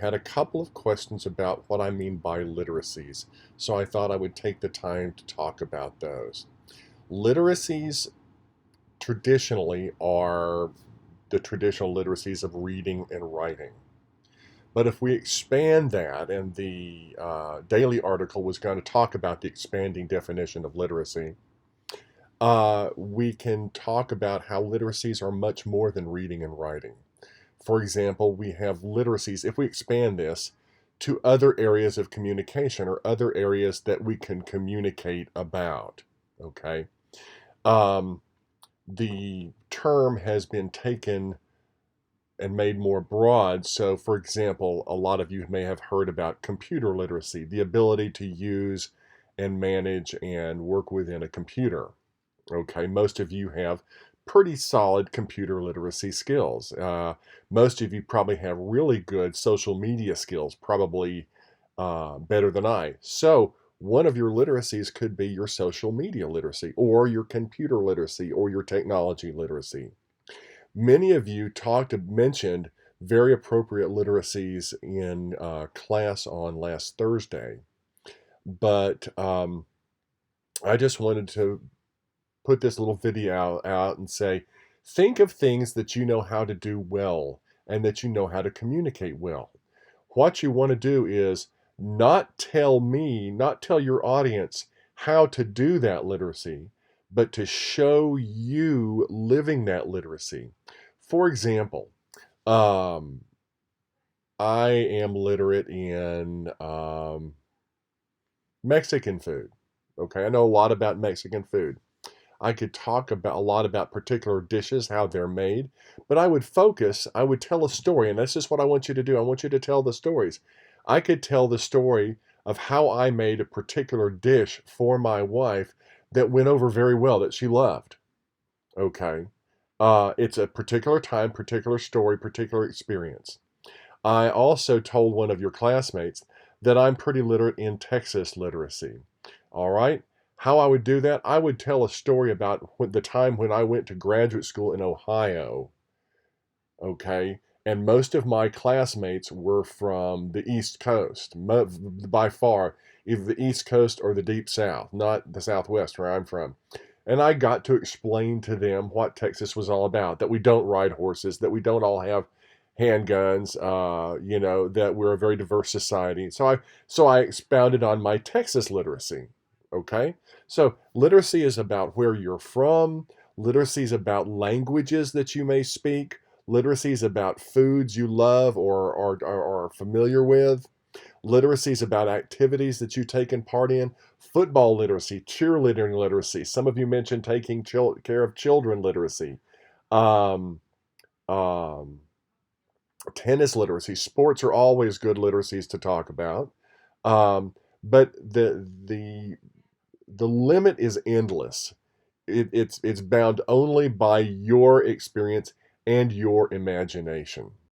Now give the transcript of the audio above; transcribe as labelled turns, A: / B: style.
A: Had a couple of questions about what I mean by literacies, so I thought I would take the time to talk about those. Literacies traditionally are the traditional literacies of reading and writing. But if we expand that, and the daily article was going to talk about the expanding definition of literacy, we can talk about how literacies are much more than reading and writing. For example, we have literacies, if we expand this to other areas of communication or other areas that we can communicate about, okay? Um, the term has been taken and made more broad. So, for example, a lot of you may have heard about computer literacy, the ability to use and manage and work within a computer. Okay, most of you have pretty solid computer literacy skills. Most of you probably have really good social media skills, probably better than I. So, one of your literacies could be your social media literacy, or your computer literacy, or your technology literacy. Many of you mentioned very appropriate literacies in class on last Thursday, but I just wanted to put this little video out and say, think of things that you know how to do well and that you know how to communicate well. What you want to do is not tell your audience how to do that literacy, but to show you living that literacy. For example, um, I am literate in Mexican food. Okay, I know a lot about Mexican food. I could talk about a lot about particular dishes, how they're made, but I would tell a story, and that's just what I want you to do. I want you to tell the stories. I could tell the story of how I made a particular dish for my wife that went over very well, that she loved. Okay. It's a particular time, particular story, particular experience. I also told one of your classmates that I'm pretty literate in Texas literacy. All right. How I would do that, I would tell a story about the time when I went to graduate school in Ohio. Okay. And most of my classmates were from the East Coast, by far, either the East Coast or the Deep South, not the Southwest where I'm from. And I got to explain to them what Texas was all about, that we don't ride horses, that we don't all have handguns, that we're a very diverse society. So I expounded on my Texas literacy. Okay? So literacy is about where you're from, literacy is about languages that you may speak, literacy is about foods you love or are familiar with. Literacy is about activities that you take in part in. Football literacy, cheerleading literacy. Some of you mentioned taking care of children literacy. Um, um, Tennis literacy. Sports are always good literacies to talk about. Um, but the limit is endless. It's bound only by your experience and your imagination.